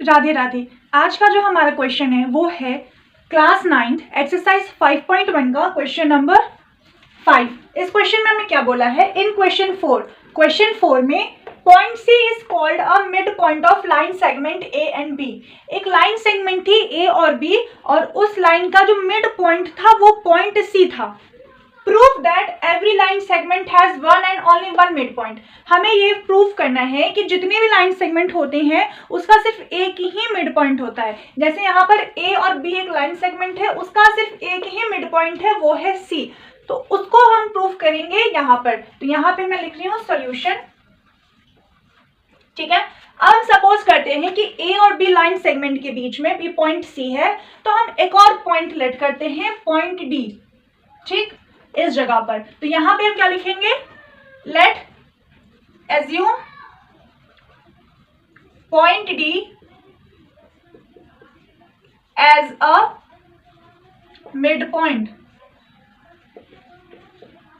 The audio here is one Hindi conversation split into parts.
राधे राधे। आज का जो हमारा क्वेश्चन है वो है क्लास 9 एक्सरसाइज 5.1 का क्वेश्चन नंबर 5। इस क्वेश्चन में हमें क्या बोला है, इन क्वेश्चन 4 में point C is called a midpoint of line segment A and B. एक लाइन सेगमेंट थी ए और बी और उस लाइन का जो मिड पॉइंट था वो पॉइंट सी था। Prove that every line segment has one and only one mid point. हमें ये प्रूव करना है कि जितने भी लाइन सेगमेंट होते हैं उसका सिर्फ एक ही मिड पॉइंट होता है। जैसे यहाँ पर ए और बी एक लाइन सेगमेंट है, उसका सिर्फ एक ही मिड पॉइंट है, वो है सी। तो उसको हम प्रूव करेंगे यहाँ पर। तो यहाँ पे मैं लिख रही हूँ सॉल्यूशन, ठीक है। अब हम सपोज करते हैं कि ए और बी लाइन सेगमेंट के बीच में भी पॉइंट सी है, तो हम एक और पॉइंट लेट करते हैं, पॉइंट डी, ठीक, इस जगह पर। तो यहां पे हम क्या लिखेंगे, let assume point D as a midpoint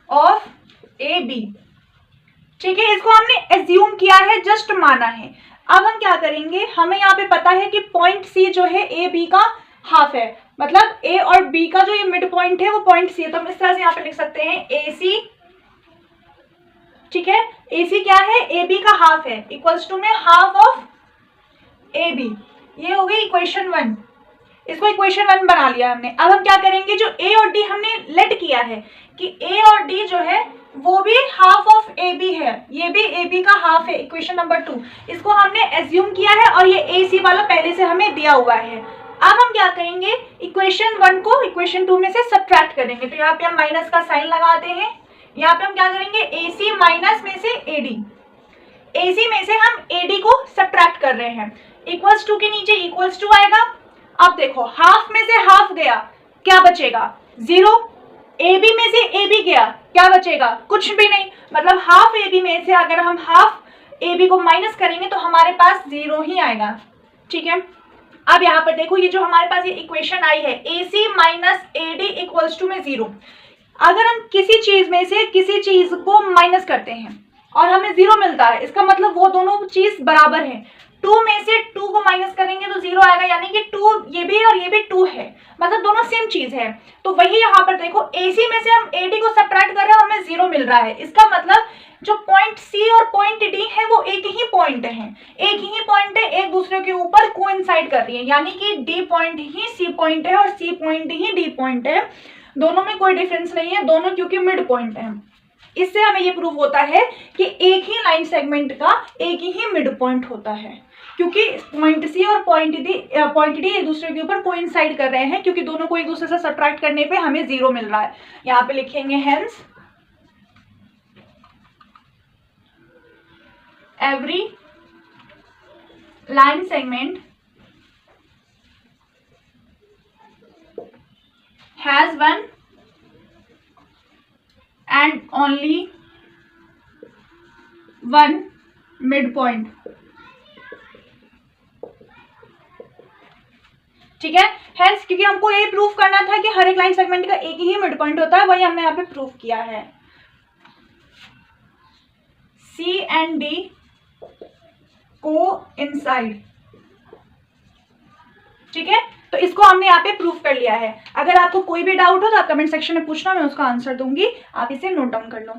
of A B, ठीक है। इसको हमने एज्यूम किया है, जस्ट माना है। अब हम क्या करेंगे, हमें यहाँ पे पता है कि पॉइंट सी जो है ए बी का हाफ है, मतलब ए और बी का जो ये मिड पॉइंट है वो पॉइंट सी है। तो हम इस तरह से यहाँ पे लिख सकते हैं ए सी, ठीक है। ए सी क्या है, ए बी का हाफ है, इक्वल्स टू में हाफ ऑफ ए बी। ये हो गई इक्वेशन 1। इसको इक्वेशन 1 बना लिया हमने। अब हम क्या करेंगे, जो ए और डी हमने लेट किया है कि ए और डी जो है वो भी हाफ ऑफ ए बी है, ये भी ए बी का हाफ है, इक्वेशन नंबर 2। इसको हमने एज्यूम किया है और ये ए सी वाला पहले से हमें दिया हुआ है। अब हम क्या करेंगे, इक्वेशन 1 को इक्वेशन 2 में से सब्ट्रैक्ट करेंगे। तो यहाँ पे हम माइनस का साइन लगाते हैं। यहाँ पे हम क्या करेंगे, ए सी माइनस में से ए डी, ए सी में से हम ए डी को सब्ट्रैक्ट कर रहे हैं। इक्वल्स टू के नीचे इक्वल्स टू आएगा। अब देखो, हाफ में से हाफ गया, क्या बचेगा, 0। ए बी में से ए बी गया, क्या बचेगा, कुछ भी नहीं। मतलब हाफ ए बी में से अगर हम हाफ ए बी को माइनस करेंगे तो हमारे पास 0 ही आएगा, ठीक है। अब यहाँ पर देखो, ये जो हमारे पास ये इक्वेशन आई है, A C minus A D equals to में 0। अगर हम किसी चीज में से किसी चीज को माइनस करते हैं और हमें 0 मिलता है, इसका मतलब वो दोनों चीज बराबर है। 2 में से 2 को माइनस करेंगे तो 0 आएगा, यानी कि 2 ये भी और ये भी 2 है, मतलब दोनों सेम चीज है। तो वही यहाँ पर देखो, AC में से हम AD को सब्ट्रैक्ट कर रहे हैं, हमें 0 मिल रहा है। इसका मतलब जो पॉइंट C और पॉइंट D है वो एक ही पॉइंट है, एक ही पॉइंट है, एक दूसरे के ऊपर कोइंसाइड कर रही है, यानी कि D पॉइंट ही C पॉइंट है और C पॉइंट ही D पॉइंट है। दोनों में कोई डिफरेंस नहीं है, दोनों क्योंकि मिड पॉइंट है। इससे हमें ये प्रूव होता है कि एक ही लाइन सेगमेंट का एक ही मिड पॉइंट होता है, क्योंकि पॉइंट सी और पॉइंट डी एक दूसरे के ऊपर कोइंसाइड कर रहे हैं, क्योंकि दोनों को एक दूसरे से सब्ट्रैक्ट करने पे हमें 0 मिल रहा है। यहाँ पे लिखेंगे hence every line segment has one and only one midpoint, ठीक है। हेंस क्योंकि हमको ये प्रूफ करना था कि हर एक लाइन सेगमेंट का एक ही मिड पॉइंट होता है, वही हमने यहाँ पे प्रूफ किया है। C and D कोइंसाइड, ठीक है। तो इसको हमने यहाँ पे प्रूफ कर लिया है। अगर आपको कोई भी डाउट हो तो आप कमेंट सेक्शन में पूछना, मैं उसका आंसर दूंगी, आप इसे नोट डाउन कर लो।